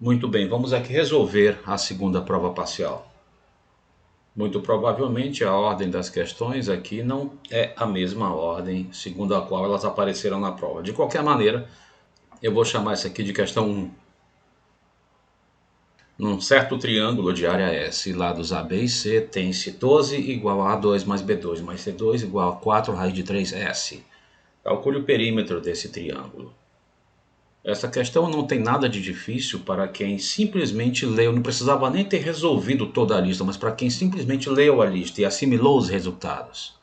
Muito bem, vamos aqui resolver a segunda prova parcial. Muito provavelmente a ordem das questões aqui não é a mesma ordem segundo a qual elas apareceram na prova. De qualquer maneira, eu vou chamar isso aqui de questão 1. Num certo triângulo de área S, lados A, B e C, tem-se 12 igual a A2 mais B2 mais C2 igual a 4 raiz de 3S. Calcule o perímetro desse triângulo. Essa questão não tem nada de difícil para quem simplesmente leu, não precisava nem ter resolvido toda a lista, mas para quem simplesmente leu a lista e assimilou os resultados.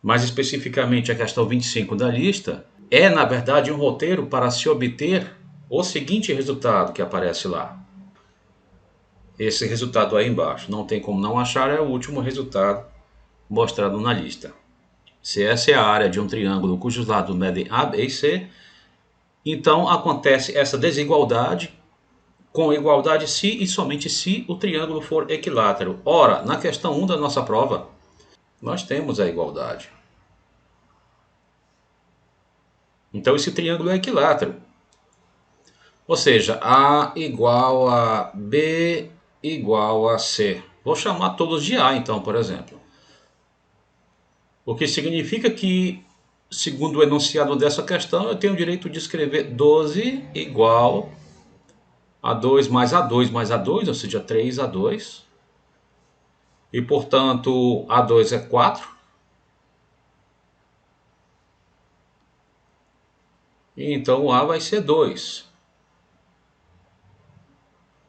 Mais especificamente, a questão 25 da lista é, na verdade, um roteiro para se obter o seguinte resultado que aparece lá. Esse resultado aí embaixo, não tem como não achar, é o último resultado mostrado na lista. Se essa é a área de um triângulo cujos lados medem A, B e C, então acontece essa desigualdade com igualdade se e somente se o triângulo for equilátero. Ora, na questão 1 da nossa prova, nós temos a igualdade. Então esse triângulo é equilátero. Ou seja, A igual a B igual a C. Vou chamar todos de A então, por exemplo. O que significa que, segundo o enunciado dessa questão, eu tenho o direito de escrever 12 igual a 2 mais A2 mais A2, ou seja, 3A2. E, portanto, A2 é 4. E então o A vai ser 2.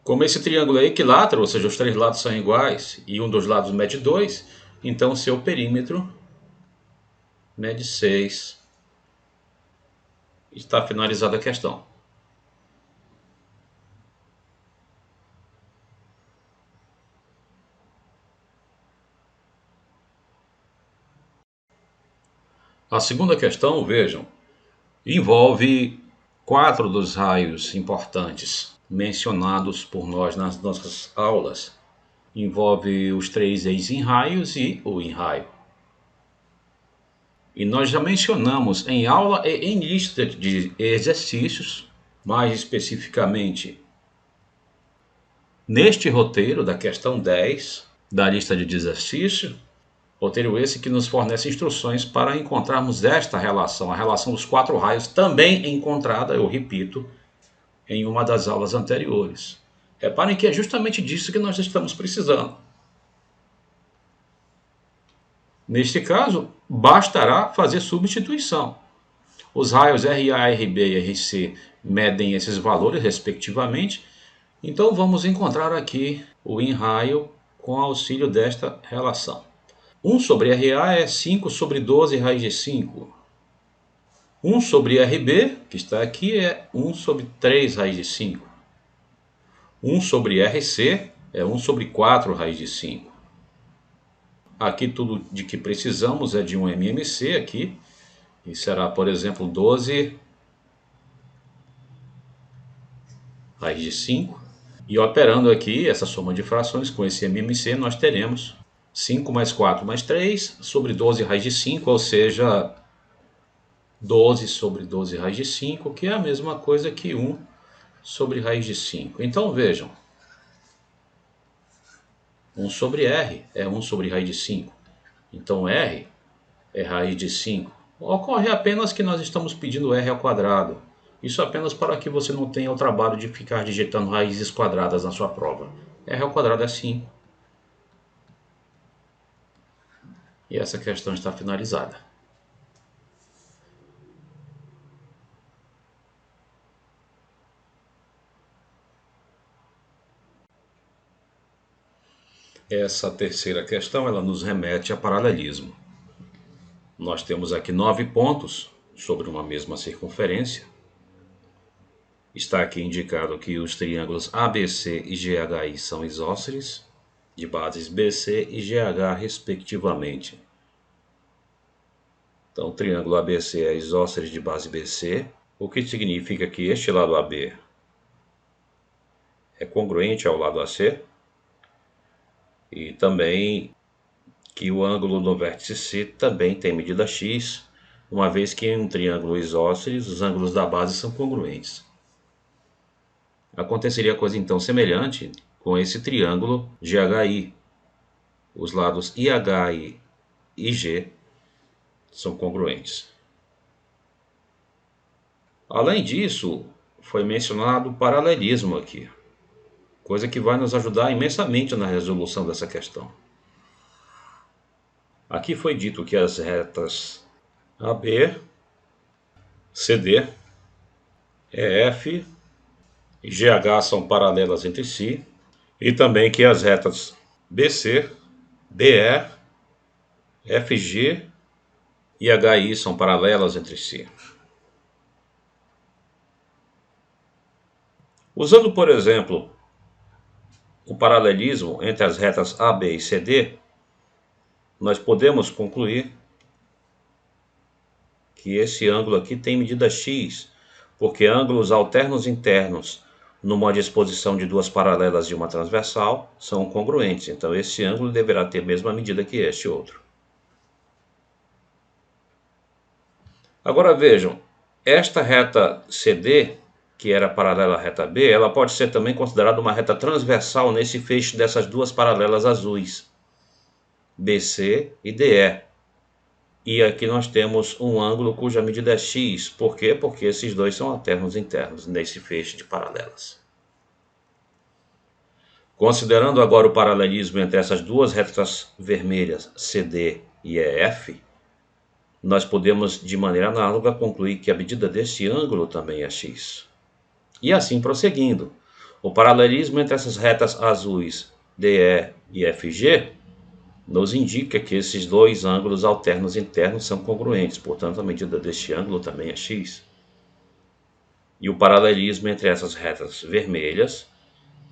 Como esse triângulo é equilátero, ou seja, os três lados são iguais e um dos lados mede 2, então seu perímetro mede 6. Está finalizada a questão. A segunda questão, vejam, envolve 4 dos raios importantes mencionados por nós nas nossas aulas. Envolve os 3 eixos em raios e o em raio. E nós já mencionamos em aula e em lista de exercícios, mais especificamente neste roteiro da questão 10 da lista de exercícios, roteiro esse que nos fornece instruções para encontrarmos esta relação, a relação dos 4 raios, também encontrada, eu repito, em uma das aulas anteriores. Reparem que é justamente disso que nós estamos precisando. Neste caso, bastará fazer substituição. Os raios RA, RB e RC medem esses valores respectivamente, então vamos encontrar aqui o em raio com auxílio desta relação. 1 sobre RA é 5 sobre 12 raiz de 5. 1 sobre RB, que está aqui, é 1 sobre 3 raiz de 5. 1 sobre RC é 1 sobre 4 raiz de 5. Aqui tudo de que precisamos é de um MMC aqui, e será, por exemplo, 12 raiz de 5. E operando aqui essa soma de frações com esse MMC, nós teremos 5 mais 4 mais 3 sobre 12 raiz de 5, ou seja, 12 sobre 12 raiz de 5, que é a mesma coisa que 1 sobre raiz de 5. Então vejam, 1 sobre R é 1 sobre raiz de 5. Então R é raiz de 5. Ocorre apenas que nós estamos pedindo R ao quadrado. Isso apenas para que você não tenha o trabalho de ficar digitando raízes quadradas na sua prova. R ao quadrado é 5. E essa questão está finalizada. Essa terceira questão ela nos remete a paralelismo. Nós temos aqui 9 pontos sobre uma mesma circunferência. Está aqui indicado que os triângulos ABC e GHI são isósceles, de bases BC e GH, respectivamente. Então, o triângulo ABC é isósceles de base BC, o que significa que este lado AB é congruente ao lado AC, e também que o ângulo no vértice C também tem medida x, uma vez que em um triângulo isósceles os ângulos da base são congruentes. Aconteceria coisa então semelhante com esse triângulo GHI. Os lados IH e G são congruentes. Além disso, foi mencionado o paralelismo aqui, coisa que vai nos ajudar imensamente na resolução dessa questão. Aqui foi dito que as retas AB, CD, EF e GH são paralelas entre si, e também que as retas BC, BE, FG e HI são paralelas entre si. Usando, por exemplo, o paralelismo entre as retas AB e CD, nós podemos concluir que esse ângulo aqui tem medida x, porque ângulos alternos internos numa disposição de duas paralelas de uma transversal são congruentes. Então esse ângulo deverá ter a mesma medida que este outro. Agora vejam, esta reta CD, que era paralela à reta B, ela pode ser também considerada uma reta transversal nesse feixe dessas duas paralelas azuis, BC e DE. E aqui nós temos um ângulo cuja medida é x. Por quê? Porque esses dois são alternos internos nesse feixe de paralelas. Considerando agora o paralelismo entre essas duas retas vermelhas, CD e EF, nós podemos, de maneira análoga, concluir que a medida deste ângulo também é x. E assim prosseguindo. O paralelismo entre essas retas azuis, DE e FG, nos indica que esses dois ângulos alternos internos são congruentes, portanto a medida deste ângulo também é x. E o paralelismo entre essas retas vermelhas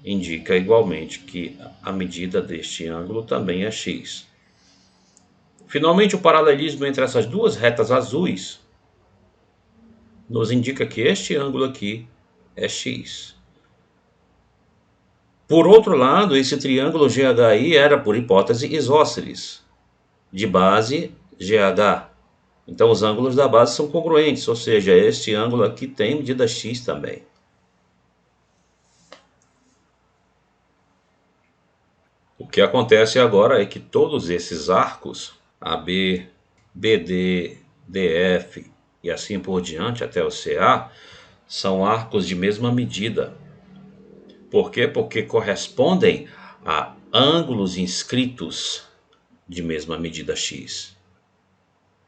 indica igualmente que a medida deste ângulo também é x. Finalmente, o paralelismo entre essas duas retas azuis nos indica que este ângulo aqui é x. Por outro lado, esse triângulo GHI era, por hipótese, isósceles, de base GH. Então os ângulos da base são congruentes, ou seja, este ângulo aqui tem medida x também. O que acontece agora é que todos esses arcos, AB, BD, DF e assim por diante até o CA, são arcos de mesma medida. Por quê? Porque correspondem a ângulos inscritos de mesma medida x.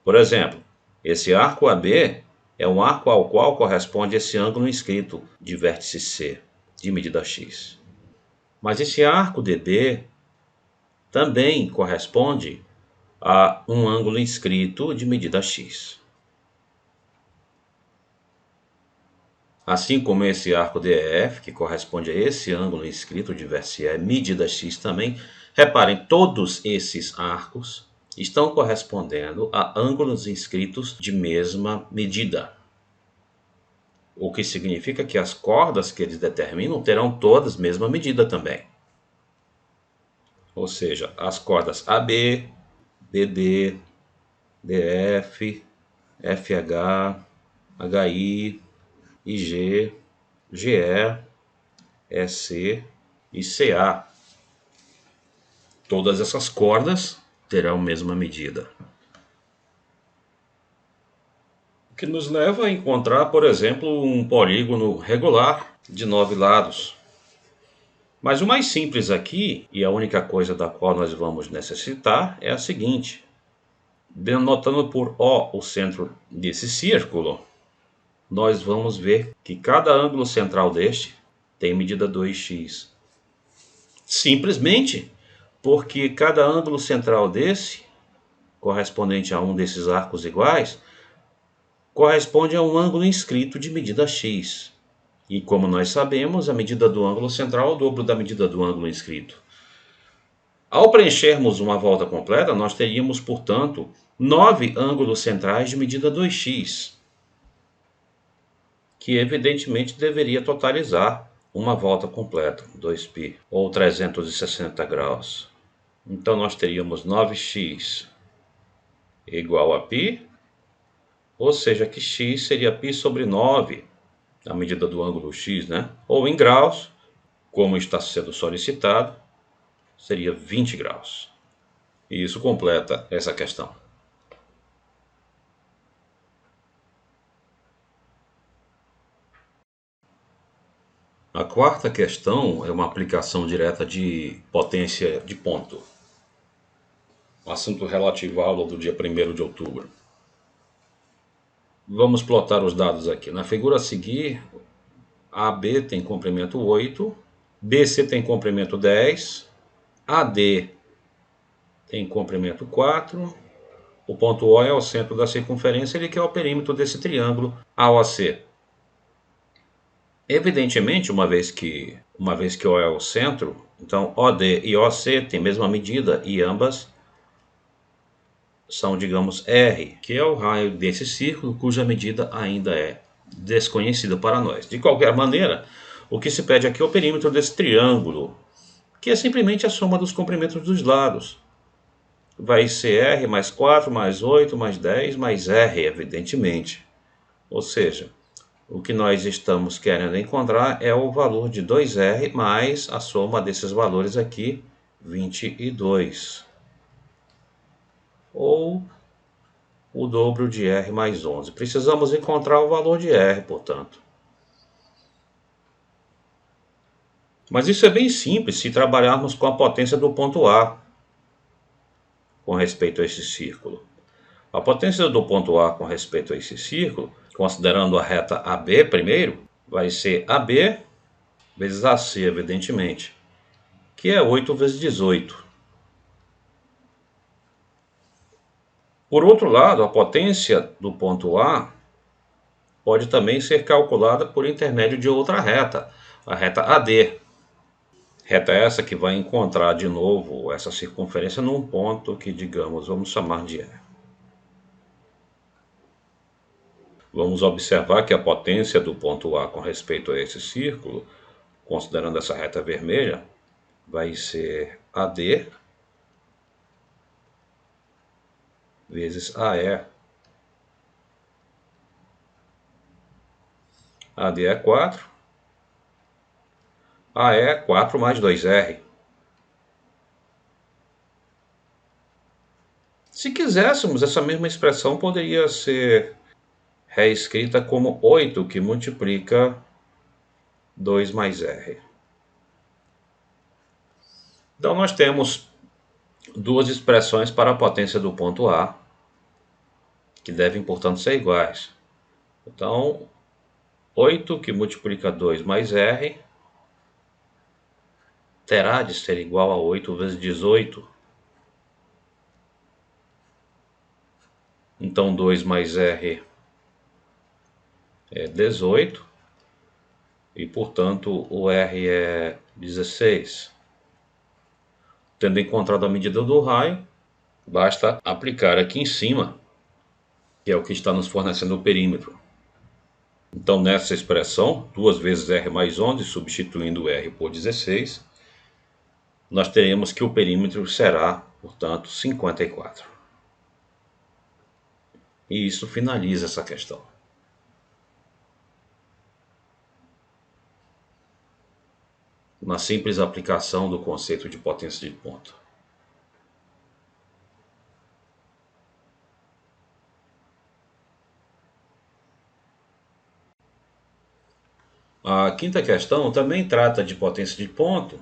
Por exemplo, esse arco AB é um arco ao qual corresponde esse ângulo inscrito de vértice C, de medida x. Mas esse arco DB também corresponde a um ângulo inscrito de medida x. Assim como esse arco DF, que corresponde a esse ângulo inscrito de vértice E, medida x também, reparem, todos esses arcos estão correspondendo a ângulos inscritos de mesma medida. O que significa que as cordas que eles determinam terão todas a mesma medida também. Ou seja, as cordas AB, BD, DF, FH, HI, IG, GE, EC e CA. Todas essas cordas terão a mesma medida. O que nos leva a encontrar, por exemplo, um polígono regular de 9 lados. Mas o mais simples aqui, e a única coisa da qual nós vamos necessitar, é a seguinte. Denotando por O o centro desse círculo, nós vamos ver que cada ângulo central deste tem medida 2x. Simplesmente porque cada ângulo central desse, correspondente a um desses arcos iguais, corresponde a um ângulo inscrito de medida x. E como nós sabemos, a medida do ângulo central é o dobro da medida do ângulo inscrito. Ao preenchermos uma volta completa, nós teríamos, portanto, 9 ângulos centrais de medida 2x, que evidentemente deveria totalizar uma volta completa, 2π, ou 360 graus. Então nós teríamos 9x igual a π, ou seja, que x seria π sobre 9, a medida do ângulo x, né? Ou em graus, como está sendo solicitado, seria 20 graus. E isso completa essa questão. A quarta questão é uma aplicação direta de potência de ponto. Assunto relativo à aula do dia 1º de outubro. Vamos plotar os dados aqui. Na figura a seguir, AB tem comprimento 8, BC tem comprimento 10, AD tem comprimento 4, o ponto O é o centro da circunferência, ele que é o perímetro desse triângulo AOC. Evidentemente, uma vez que O é o centro, então OD e OC têm a mesma medida e ambas são, digamos, R, que é o raio desse círculo cuja medida ainda é desconhecida para nós. De qualquer maneira, o que se pede aqui é o perímetro desse triângulo, que é simplesmente a soma dos comprimentos dos lados. Vai ser R mais 4, mais 8, mais 10, mais R, evidentemente. Ou seja, o que nós estamos querendo encontrar é o valor de 2R mais a soma desses valores aqui, 22. Ou o dobro de R mais 11. Precisamos encontrar o valor de R, portanto. Mas isso é bem simples se trabalharmos com a potência do ponto A com respeito a esse círculo. A potência do ponto A com respeito a esse círculo, considerando a reta AB primeiro, vai ser AB vezes AC, evidentemente, que é 8 vezes 18. Por outro lado, a potência do ponto A pode também ser calculada por intermédio de outra reta, a reta AD. Reta essa que vai encontrar de novo essa circunferência num ponto que, digamos, vamos chamar de E. Vamos observar que a potência do ponto A com respeito a esse círculo, considerando essa reta vermelha, vai ser AD vezes AE. AD é 4. AE é 4 mais 2R. Se quiséssemos, essa mesma expressão poderia ser reescrita como 8 que multiplica 2 mais R. Então nós temos duas expressões para a potência do ponto A, que devem, portanto, ser iguais. Então, 8 que multiplica 2 mais R terá de ser igual a 8 vezes 18. Então, 2 mais R é 18. E, portanto, o R é 16. Tendo encontrado a medida do raio, basta aplicar aqui em cima, que é o que está nos fornecendo o perímetro. Então, nessa expressão, 2 vezes R mais 11, substituindo R por 16, nós teremos que o perímetro será, portanto, 54. E isso finaliza essa questão. Uma simples aplicação do conceito de potência de ponto. A quinta questão também trata de potência de ponto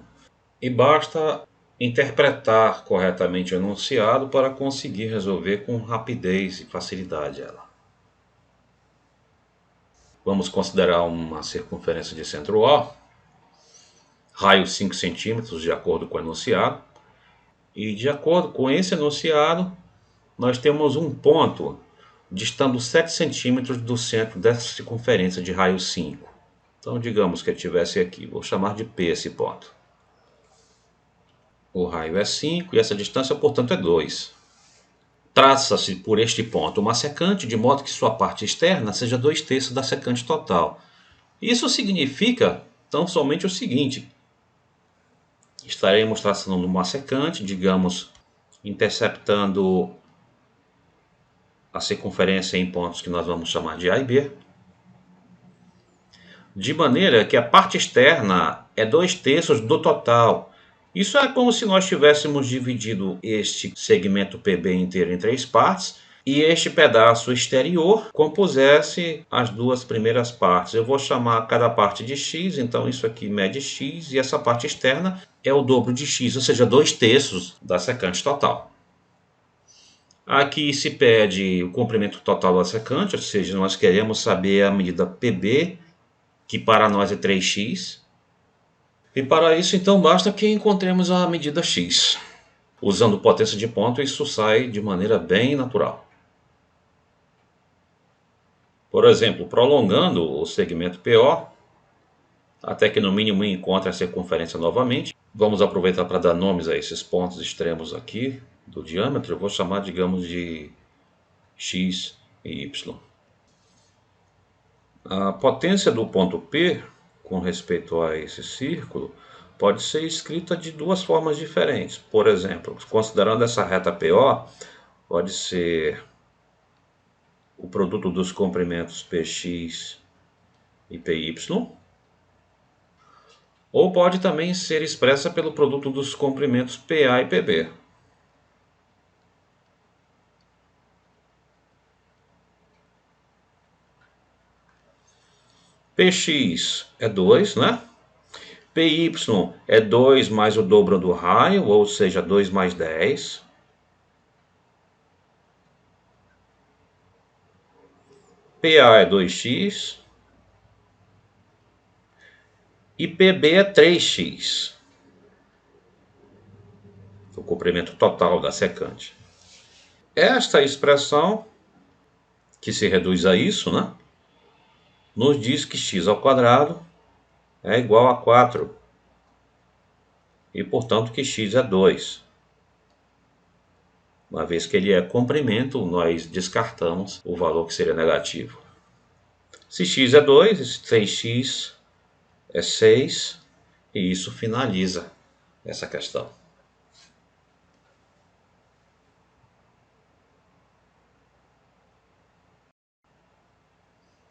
e basta interpretar corretamente o enunciado para conseguir resolver com rapidez e facilidade ela. Vamos considerar uma circunferência de centro O, raio 5 centímetros de acordo com o enunciado, e de acordo com esse enunciado, nós temos um ponto distando 7 centímetros do centro dessa circunferência de raio 5. Então, digamos que eu tivesse aqui, vou chamar de P esse ponto. O raio é 5 e essa distância, portanto, é 2. Traça-se por este ponto uma secante, de modo que sua parte externa seja 2/3 da secante total. Isso significa tão somente o seguinte: estaremos traçando uma secante, digamos, interceptando a circunferência em pontos que nós vamos chamar de A e B. de maneira que a parte externa é 2/3 do total. Isso é como se nós tivéssemos dividido este segmento PB inteiro em 3 partes e este pedaço exterior compusesse as 2 primeiras partes. Eu vou chamar cada parte de x, então isso aqui mede x, e essa parte externa é o dobro de x, ou seja, 2/3 da secante total. Aqui se pede o comprimento total da secante, ou seja, nós queremos saber a medida PB, que para nós é 3x. E para isso, então, basta que encontremos a medida x. Usando potência de ponto, isso sai de maneira bem natural. Por exemplo, prolongando o segmento PO, até que no mínimo encontre a circunferência novamente. Vamos aproveitar para dar nomes a esses pontos extremos aqui do diâmetro. Eu vou chamar, digamos, de x e y. A potência do ponto P, com respeito a esse círculo, pode ser escrita de 2 formas diferentes. Por exemplo, considerando essa reta PO, pode ser o produto dos comprimentos PX e PY, ou pode também ser expressa pelo produto dos comprimentos PA e PB. Px é 2, né? Py é 2 mais o dobro do raio, ou seja, 2 mais 10. PA é 2x. E PB é 3x. O comprimento total da secante. Esta expressão, que se reduz a isso, né, nos diz que x ao quadrado é igual a 4. E, portanto, que x é 2. Uma vez que ele é comprimento, nós descartamos o valor que seria negativo. Se x é 2, 6x é 6, e isso finaliza essa questão.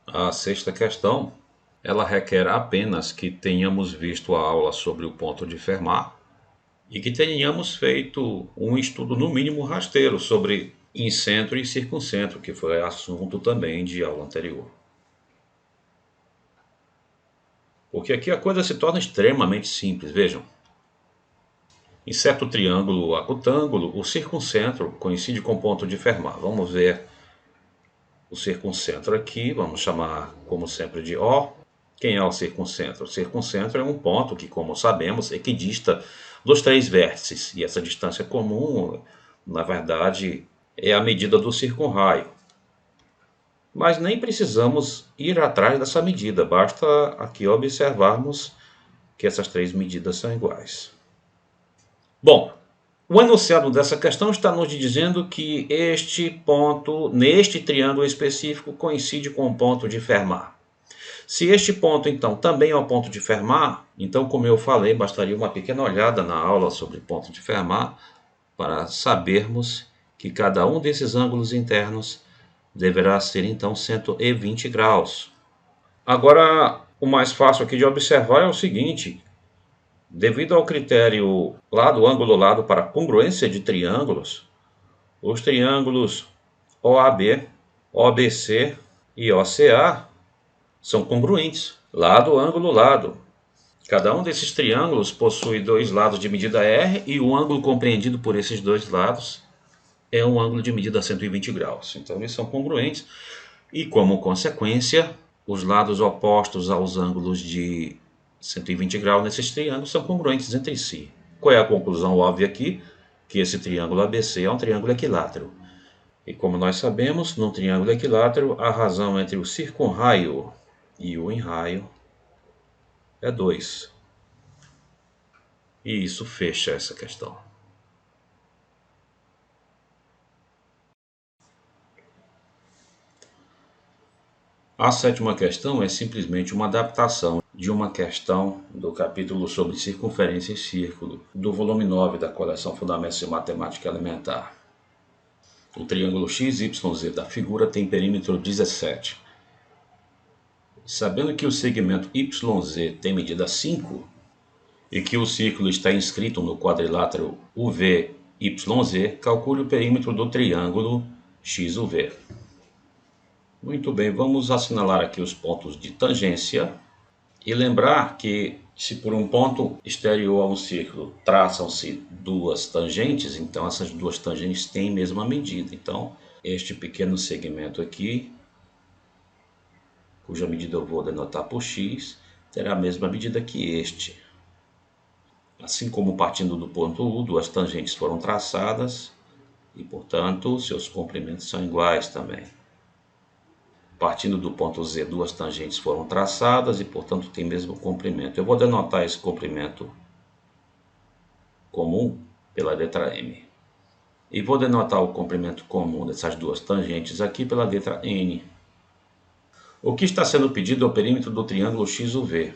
A sexta questão, ela requer apenas que tenhamos visto a aula sobre o ponto de Fermat e que tenhamos feito um estudo no mínimo rasteiro sobre incentro e circuncentro, que foi assunto também de aula anterior. Porque aqui a coisa se torna extremamente simples, vejam. Em certo triângulo acutângulo, o circuncentro coincide com o ponto de Fermat. Vamos ver o circuncentro aqui, vamos chamar como sempre de O. Quem é o circuncentro? O circuncentro é um ponto que, como sabemos, equidista dos 3 vértices. E essa distância comum, na verdade, é a medida do circunraio. Mas nem precisamos ir atrás dessa medida, basta aqui observarmos que essas 3 medidas são iguais. Bom, o enunciado dessa questão está nos dizendo que este ponto, neste triângulo específico, coincide com o ponto de Fermat. Se este ponto, então, também é o ponto de Fermat, então, como eu falei, bastaria uma pequena olhada na aula sobre ponto de Fermat para sabermos que cada um desses ângulos internos deverá ser, então, 120 graus. Agora, o mais fácil aqui de observar é o seguinte: devido ao critério lado-ângulo-lado para congruência de triângulos, os triângulos OAB, OBC e OCA são congruentes, lado-ângulo-lado. Cada um desses triângulos possui 2 lados de medida R e o ângulo compreendido por esses 2 lados é um ângulo de medida 120 graus. Então, eles são congruentes e, como consequência, os lados opostos aos ângulos de 120 graus nesses triângulos são congruentes entre si. Qual é a conclusão óbvia aqui? Que esse triângulo ABC é um triângulo equilátero. E como nós sabemos, num triângulo equilátero, a razão entre o circunraio e o enraio é 2. E isso fecha essa questão. A sétima questão é simplesmente uma adaptação de uma questão do capítulo sobre circunferência e círculo, do volume 9 da coleção Fundamentos de Matemática Elementar. O triângulo XYZ da figura tem perímetro 17. Sabendo que o segmento YZ tem medida 5 e que o círculo está inscrito no quadrilátero UVYZ, calcule o perímetro do triângulo XUV. Muito bem, vamos assinalar aqui os pontos de tangência e lembrar que se por um ponto exterior a um círculo traçam-se duas tangentes, então essas duas tangentes têm a mesma medida. Então, este pequeno segmento aqui, cuja medida eu vou denotar por x, terá a mesma medida que este. Assim como partindo do ponto U, duas tangentes foram traçadas e, portanto, seus comprimentos são iguais também. Partindo do ponto Z, duas tangentes foram traçadas e, portanto, tem o mesmo comprimento. Eu vou denotar esse comprimento comum pela letra M. E vou denotar o comprimento comum dessas duas tangentes aqui pela letra N. O que está sendo pedido é o perímetro do triângulo XUV.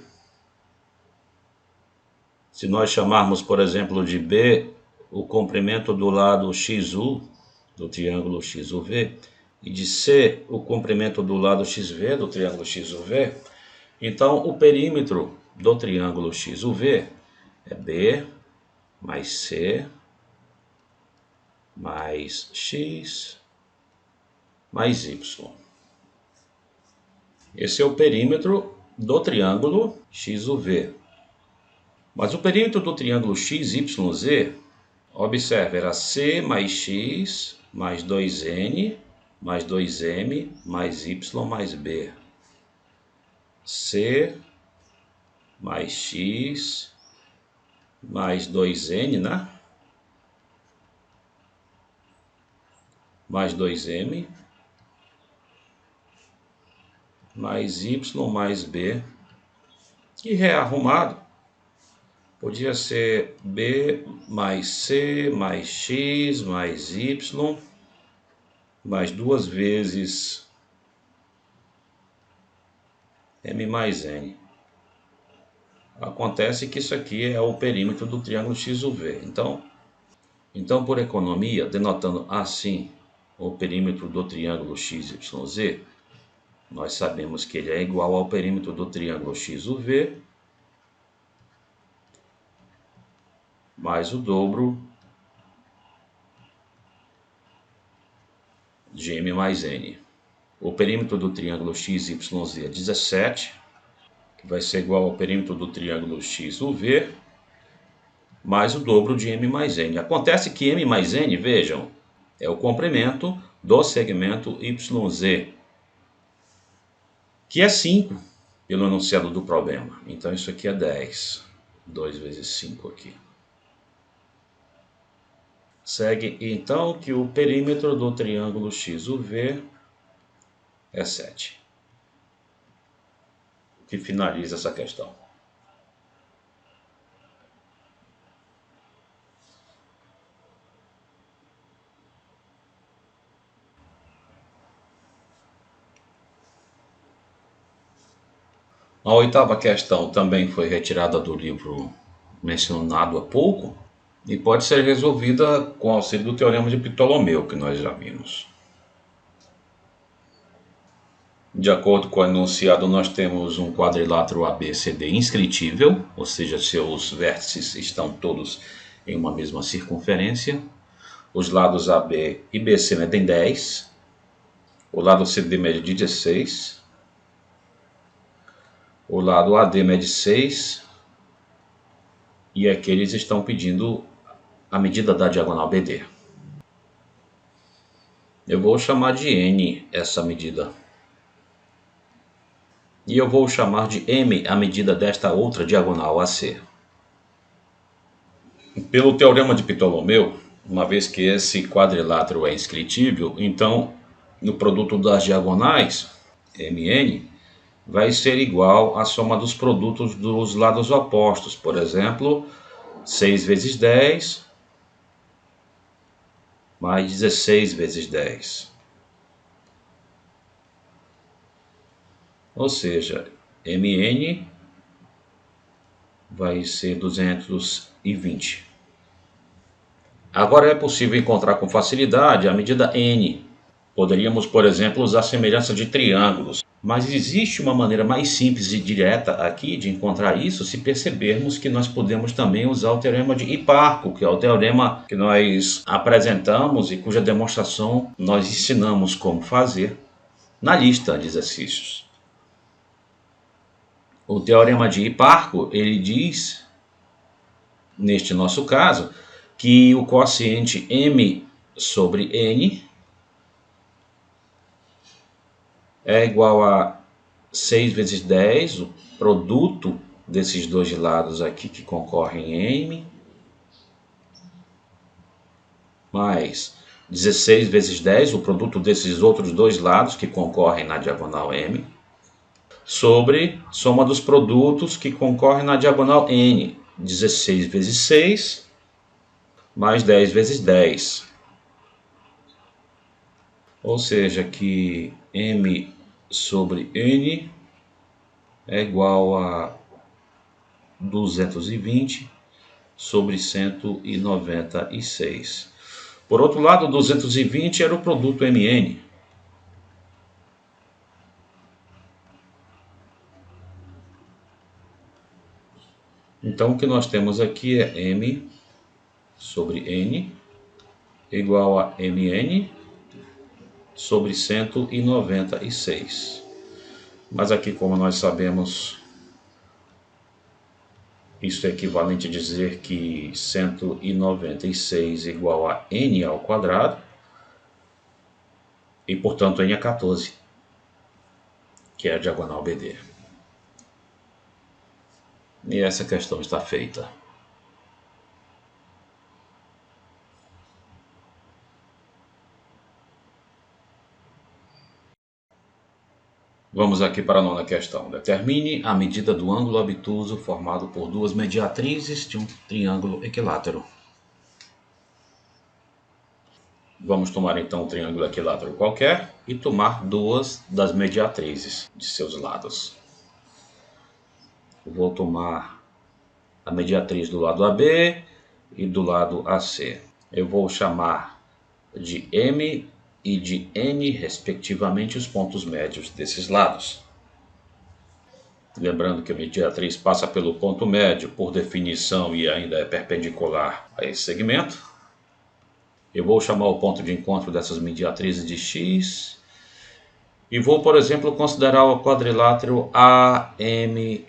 Se nós chamarmos, por exemplo, de B o comprimento do lado XU, do triângulo XUV, e de C o comprimento do lado XV, do triângulo XUV, então o perímetro do triângulo XUV é B mais C mais X mais Y. Esse é o perímetro do triângulo XUV. Mas o perímetro do triângulo XYZ, observe, era C mais X mais 2N mais 2M mais Y mais B. C mais X mais 2N, né? Mais 2M mais Y mais B. E rearrumado, podia ser B mais C mais X mais Y mais duas vezes M mais N. Acontece que isso aqui é o perímetro do triângulo XUV. Então, por economia, denotando assim o perímetro do triângulo XYZ, nós sabemos que ele é igual ao perímetro do triângulo XUV mais o dobro de M mais N. O perímetro do triângulo XYZ é 17, que vai ser igual ao perímetro do triângulo XUV, mais o dobro de M mais N. Acontece que M mais N, vejam, é o comprimento do segmento YZ, que é 5, pelo enunciado do problema. Então isso aqui é 10. 2 vezes 5 aqui. Segue então que o perímetro do triângulo XUV é 7. Que finaliza essa questão. A oitava questão também foi retirada do livro mencionado há pouco e pode ser resolvida com auxílio do teorema de Ptolomeu, que nós já vimos. De acordo com o enunciado, nós temos um quadrilátero ABCD inscritível, ou seja, seus vértices estão todos em uma mesma circunferência. Os lados AB e BC medem 10, o lado CD mede 16, o lado AD mede 6, e aqui eles estão pedindo a medida da diagonal BD. Eu vou chamar de N essa medida. E eu vou chamar de M a medida desta outra diagonal AC. Pelo teorema de Ptolomeu, uma vez que esse quadrilátero é inscritível, então no produto das diagonais, MN, vai ser igual à soma dos produtos dos lados opostos. Por exemplo, 6 vezes 10 mais 16 vezes 10. Ou seja, MN vai ser 220. Agora é possível encontrar com facilidade a medida N. Poderíamos, por exemplo, usar a semelhança de triângulos. Mas existe uma maneira mais simples e direta aqui de encontrar isso se percebermos que nós podemos também usar o teorema de Hiparco, que é o teorema que nós apresentamos e cuja demonstração nós ensinamos como fazer na lista de exercícios. O teorema de Hiparco, ele diz, neste nosso caso, que o quociente m sobre n é igual a 6 vezes 10, o produto desses dois lados aqui que concorrem em m, mais 16 vezes 10, o produto desses outros dois lados que concorrem na diagonal m, sobre soma dos produtos que concorrem na diagonal n, 16 vezes 6, mais 10 vezes 10. Ou seja, que m sobre n é igual a 220 sobre 196. Por outro lado, 220 era o produto mn. Então, o que nós temos aqui é m sobre n igual a mn sobre 196. Mas aqui, como nós sabemos, isso é equivalente a dizer que 196 igual a n ao quadrado, e portanto n é 14, que é a diagonal BD. E essa questão está feita. Vamos aqui para a nona questão. Determine a medida do ângulo obtuso formado por duas mediatrizes de um triângulo equilátero. Vamos tomar então um triângulo equilátero qualquer e tomar duas das mediatrizes de seus lados. Vou tomar a mediatriz do lado AB e do lado AC. Eu vou chamar de M e de N, respectivamente, os pontos médios desses lados. Lembrando que a mediatriz passa pelo ponto médio, por definição, e ainda é perpendicular a esse segmento. Eu vou chamar o ponto de encontro dessas mediatrizes de X. E vou, por exemplo, considerar o quadrilátero AMXN.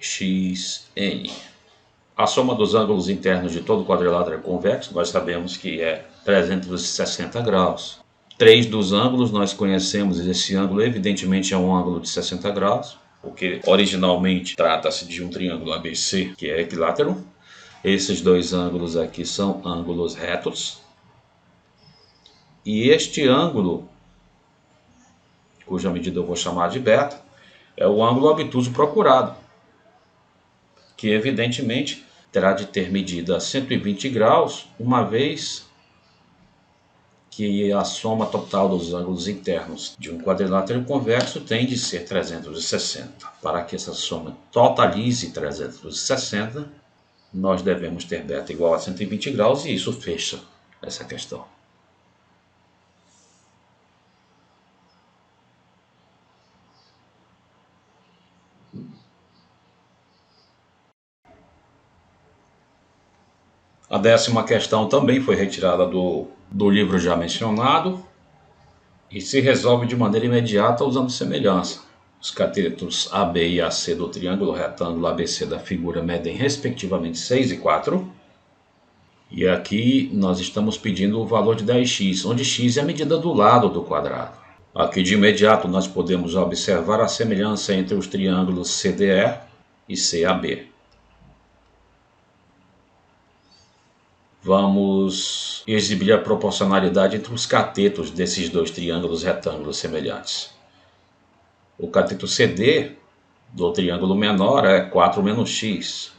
A soma dos ângulos internos de todo quadrilátero é convexo, nós sabemos que é 360 graus. Três dos ângulos nós conhecemos, esse ângulo evidentemente é um ângulo de 60 graus, porque originalmente trata-se de um triângulo ABC, que é equilátero. Esses dois ângulos aqui são ângulos retos. E este ângulo, cuja medida eu vou chamar de beta, é o ângulo obtuso procurado, que evidentemente terá de ter medida 120 graus, uma vez que a soma total dos ângulos internos de um quadrilátero convexo tem de ser 360. Para que essa soma totalize 360, nós devemos ter beta igual a 120 graus e isso fecha essa questão. A 10ª questão também foi retirada do livro já mencionado e se resolve de maneira imediata usando semelhança. Os catetos AB e AC do triângulo retângulo ABC da figura medem respectivamente 6 e 4. E aqui nós estamos pedindo o valor de 10x, onde x é a medida do lado do quadrado. Aqui de imediato nós podemos observar a semelhança entre os triângulos CDE e CAB. Vamos exibir a proporcionalidade entre os catetos desses dois triângulos retângulos semelhantes. O cateto CD do triângulo menor é 4 menos x.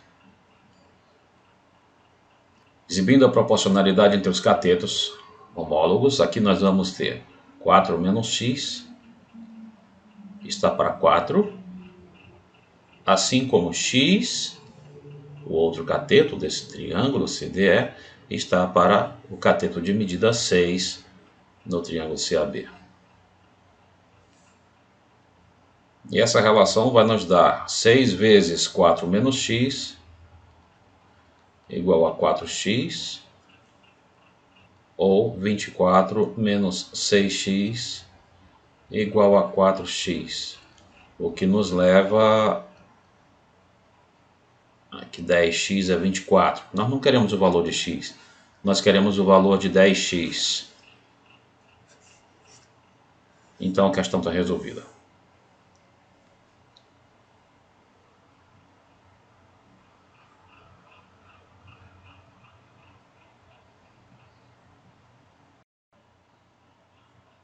Exibindo a proporcionalidade entre os catetos homólogos, aqui nós vamos ter 4 menos x está para 4, assim como x, o outro cateto desse triângulo CDE, está para o cateto de medida 6 no triângulo CAB. E essa relação vai nos dar 6 vezes 4 menos x igual a 4x, ou 24 menos 6x igual a 4x, o que nos leva a que 10x é 24. Nós não queremos o valor de x, nós queremos o valor de 10x. Então a questão está resolvida.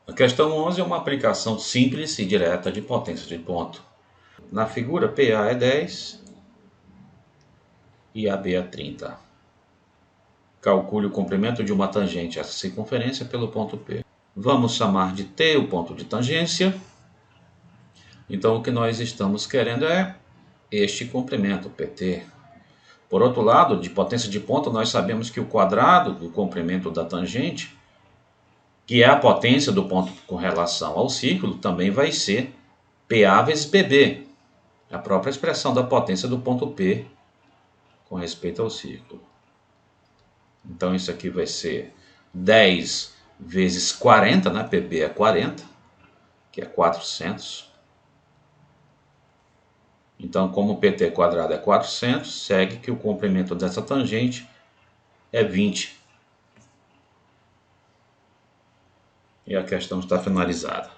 A questão 11 é uma aplicação simples e direta de potência de ponto. Na figura, PA é 10 e AB é 30. Calcule o comprimento de uma tangente a essa circunferência pelo ponto P. Vamos chamar de T o ponto de tangência. Então o que nós estamos querendo é este comprimento, PT. Por outro lado, de potência de ponta, nós sabemos que o quadrado do comprimento da tangente, que é a potência do ponto com relação ao círculo, também vai ser PA vezes BB, a própria expressão da potência do ponto P com respeito ao círculo. Então isso aqui vai ser 10 vezes 40, né? PB é 40, que é 400. Então, como PT quadrado é 400, segue que o comprimento dessa tangente é 20. E a questão está finalizada.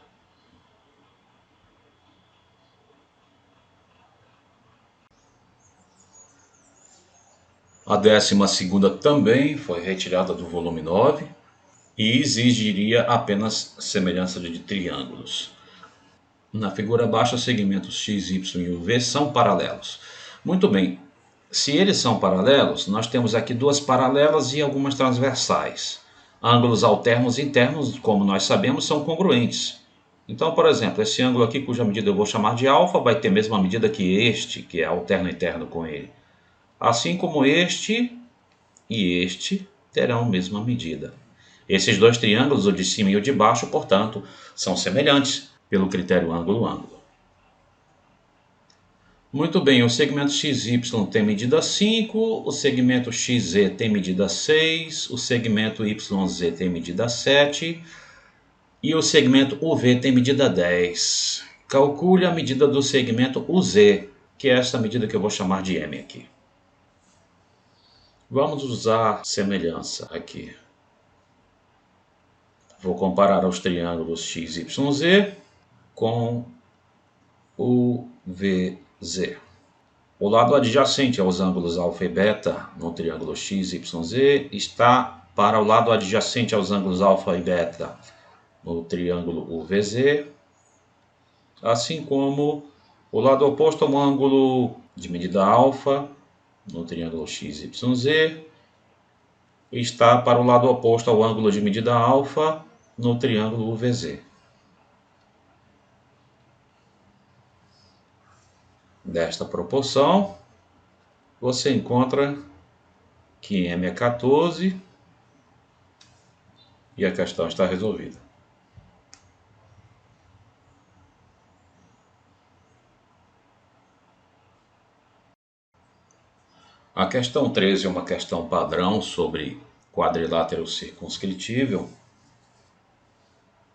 A 12ª também foi retirada do volume 9 e exigiria apenas semelhança de triângulos. Na figura abaixo, os segmentos x, y e o v são paralelos. Muito bem, se eles são paralelos, nós temos aqui duas paralelas e algumas transversais. Ângulos alternos e internos, como nós sabemos, são congruentes. Então, por exemplo, esse ângulo aqui, cuja medida eu vou chamar de alfa, vai ter a mesma medida que este, que é alterno e interno com ele. Assim como este e este terão a mesma medida. Esses dois triângulos, o de cima e o de baixo, portanto, são semelhantes pelo critério ângulo-ângulo. Muito bem, o segmento XY tem medida 5, o segmento XZ tem medida 6, o segmento YZ tem medida 7 e o segmento UV tem medida 10. Calcule a medida do segmento UZ, que é esta medida que eu vou chamar de M aqui. Vamos usar semelhança aqui. Vou comparar os triângulos XYZ com o VZ. O lado adjacente aos ângulos alfa e beta no triângulo XYZ está para o lado adjacente aos ângulos alfa e beta no triângulo UVZ, assim como o lado oposto ao ângulo de medida alfa no triângulo XYZ está para o lado oposto ao ângulo de medida alfa no triângulo UVZ. Desta proporção, você encontra que M é 14 e a questão está resolvida. A questão 13 é uma questão padrão sobre quadrilátero circunscritível.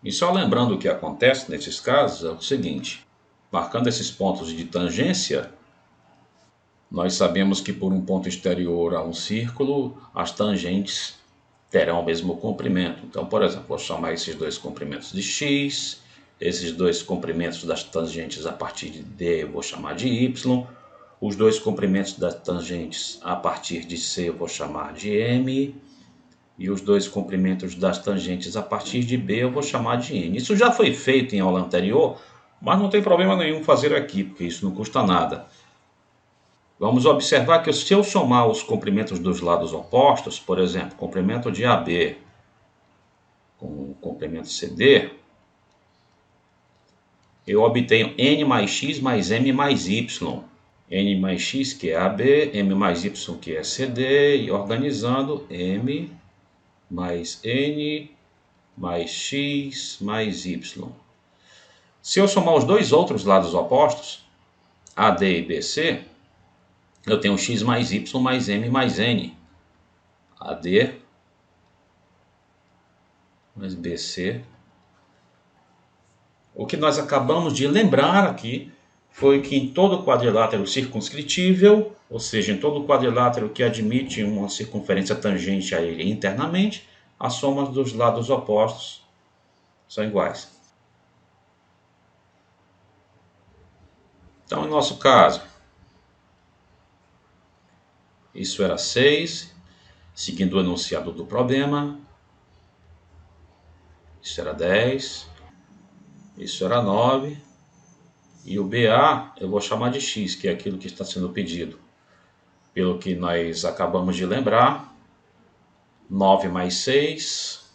E só lembrando o que acontece nesses casos é o seguinte: marcando esses pontos de tangência, nós sabemos que por um ponto exterior a um círculo, as tangentes terão o mesmo comprimento. Então, por exemplo, vou chamar esses dois comprimentos de x, esses dois comprimentos das tangentes a partir de D eu vou chamar de y, os dois comprimentos das tangentes a partir de C eu vou chamar de M, e os dois comprimentos das tangentes a partir de B eu vou chamar de N. Isso já foi feito em aula anterior, mas não tem problema nenhum fazer aqui, porque isso não custa nada. Vamos observar que se eu somar os comprimentos dos lados opostos, por exemplo, comprimento de AB com o comprimento CD, eu obtenho N mais X mais M mais Y. N mais X, que é AB, M mais Y, que é CD, e organizando M mais N mais X mais Y. Se eu somar os dois outros lados opostos, AD e BC, eu tenho x mais y mais m mais n. AD mais BC. O que nós acabamos de lembrar aqui foi que em todo quadrilátero circunscritível, ou seja, em todo quadrilátero que admite uma circunferência tangente a ele internamente, as somas dos lados opostos são iguais. Então, em nosso caso, isso era 6, seguindo o enunciado do problema. Isso era 10, isso era 9, e o BA eu vou chamar de x, que é aquilo que está sendo pedido. Pelo que nós acabamos de lembrar, 9 mais 6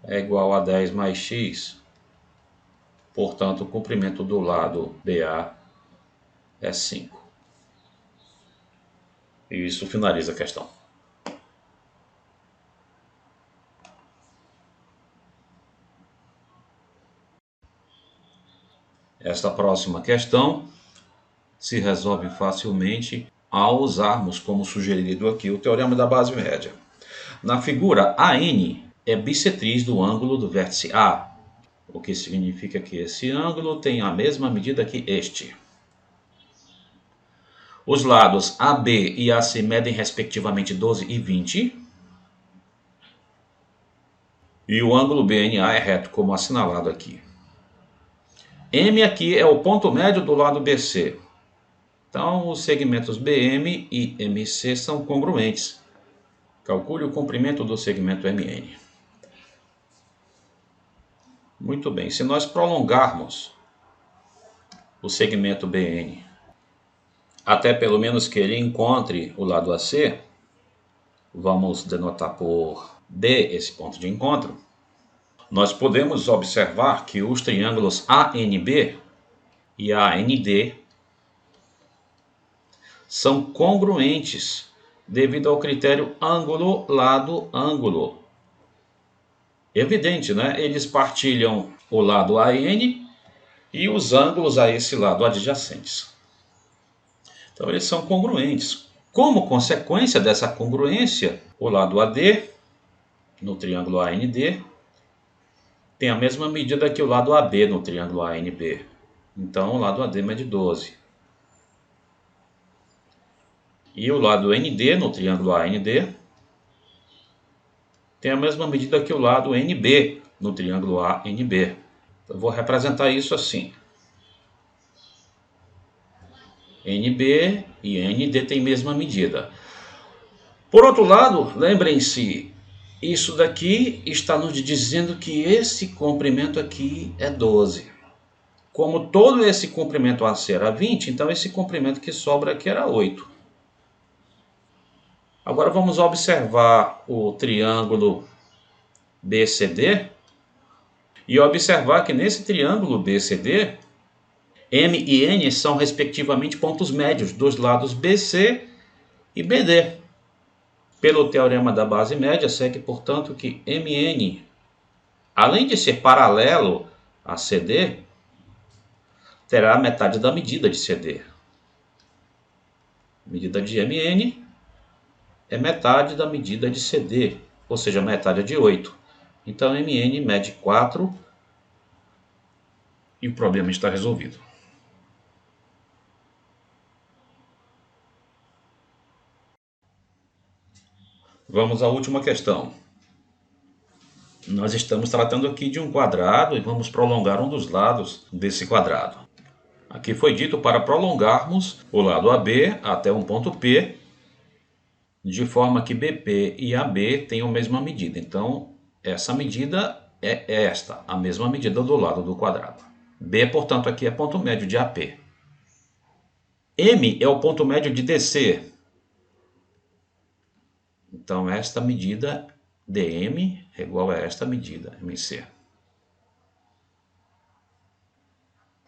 é igual a 10 mais x. Portanto, o comprimento do lado BA é 5. E isso finaliza a questão. Esta próxima questão se resolve facilmente ao usarmos como sugerido aqui o teorema da base média. Na figura, AN é bissetriz do ângulo do vértice A, o que significa que esse ângulo tem a mesma medida que este. Os lados AB e AC medem respectivamente 12 e 20. E o ângulo BNA é reto, como assinalado aqui. M aqui é o ponto médio do lado BC. Então, os segmentos BM e MC são congruentes. Calcule o comprimento do segmento MN. Muito bem, se nós prolongarmos o segmento BN até pelo menos que ele encontre o lado AC, vamos denotar por D esse ponto de encontro, nós podemos observar que os triângulos ANB e AND são congruentes devido ao critério ângulo-lado-ângulo. Evidente, né? Eles partilham o lado AN e os ângulos a esse lado adjacentes. Então, eles são congruentes. Como consequência dessa congruência, o lado AD, no triângulo AND, tem a mesma medida que o lado AB no triângulo ANB. Então, o lado AD mede 12. E o lado ND no triângulo AND tem a mesma medida que o lado NB no triângulo ANB. Eu vou representar isso assim. NB e ND têm a mesma medida. Por outro lado, lembrem-se, isso daqui está nos dizendo que esse comprimento aqui é 12. Como todo esse comprimento AC era 20, então esse comprimento que sobra aqui era 8. Agora vamos observar o triângulo BCD e observar que nesse triângulo BCD, M e N são respectivamente pontos médios dos lados BC e BD. Pelo teorema da base média, segue, portanto, que MN, além de ser paralelo a CD, terá metade da medida de CD. A medida de MN é metade da medida de CD, ou seja, metade de 8. Então, MN mede 4 e o problema está resolvido. Vamos à última questão. Nós estamos tratando aqui de um quadrado e vamos prolongar um dos lados desse quadrado. Aqui foi dito para prolongarmos o lado AB até um ponto P, de forma que BP e AB tenham a mesma medida. Então, essa medida é esta, a mesma medida do lado do quadrado. B, portanto, aqui é ponto médio de AP. M é o ponto médio de DC. Então, esta medida DM é igual a esta medida, MC.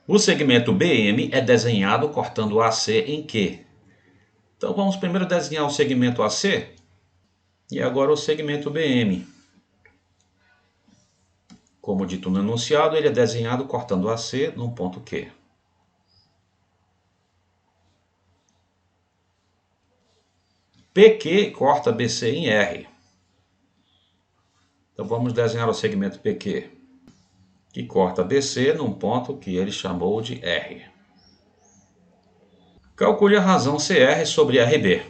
O segmento BM é desenhado cortando o AC em Q. Então, vamos primeiro desenhar o segmento AC e agora o segmento BM. Como dito no enunciado, ele é desenhado cortando AC num ponto Q. PQ corta BC em R. Então vamos desenhar o segmento PQ, que corta BC num ponto que ele chamou de R. Calcule a razão CR sobre RB.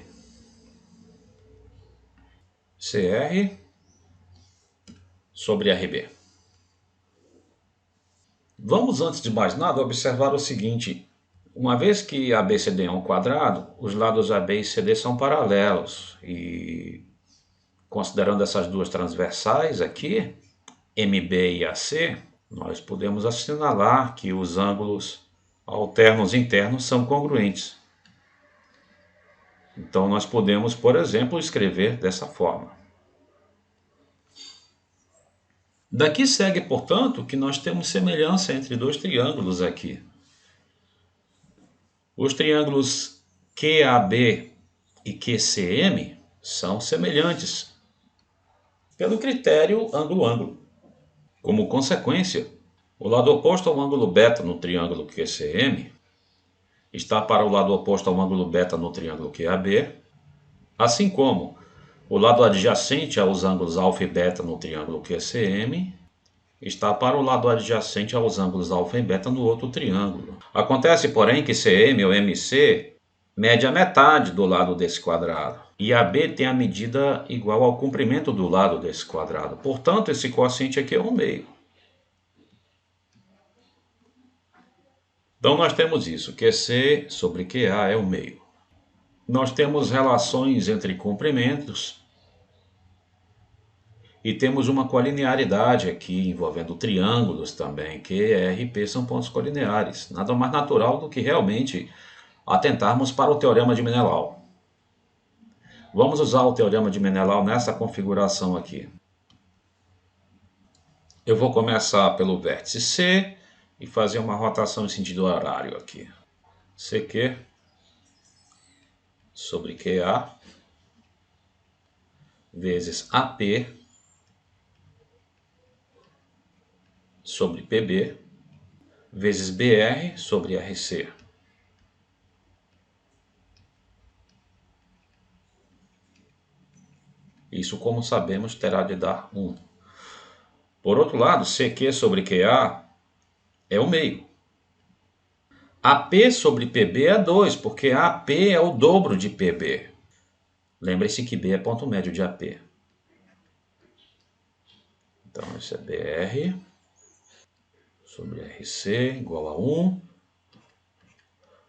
CR sobre RB. Vamos, antes de mais nada, observar o seguinte. Uma vez que ABCD é um quadrado, os lados AB e CD são paralelos. E considerando essas duas transversais aqui, MB e AC, nós podemos assinalar que os ângulos alternos internos são congruentes. Então nós podemos, por exemplo, escrever dessa forma. Daqui segue, portanto, que nós temos semelhança entre dois triângulos aqui. Os triângulos QAB e QCM são semelhantes pelo critério ângulo-ângulo. Como consequência, o lado oposto ao ângulo beta no triângulo QCM está para o lado oposto ao ângulo beta no triângulo QAB, assim como o lado adjacente aos ângulos alfa e beta no triângulo QCM está para o lado adjacente aos ângulos alfa e beta no outro triângulo. Acontece, porém, que CM ou MC mede a metade do lado desse quadrado e AB tem a medida igual ao comprimento do lado desse quadrado. Portanto, esse quociente aqui é 1/2. Então nós temos isso, QC sobre QA é 1/2. Nós temos relações entre comprimentos e temos uma colinearidade aqui envolvendo triângulos também, que R e P são pontos colineares. Nada mais natural do que realmente atentarmos para o teorema de Menelau. Vamos usar o teorema de Menelau nessa configuração aqui. Eu vou começar pelo vértice C e fazer uma rotação em sentido horário aqui. CQ sobre QA vezes AP sobre PB vezes BR sobre RC. Isso, como sabemos, terá de dar 1. Por outro lado, CQ sobre QA é 1/2. AP sobre PB é 2, porque AP é o dobro de PB. Lembre-se que B é ponto médio de AP. Então, isso é BR sobre RC igual a 1.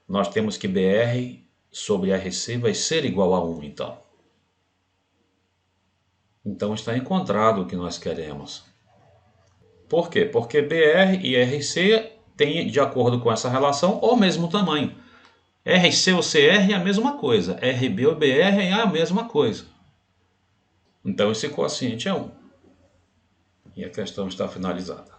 Nós temos que BR sobre RC vai ser igual a 1, então. Então está encontrado o que nós queremos. Por quê? Porque BR e RC têm, de acordo com essa relação, o mesmo tamanho. RC ou CR é a mesma coisa. RB ou BR é a mesma coisa. Então esse quociente é 1. E a questão está finalizada.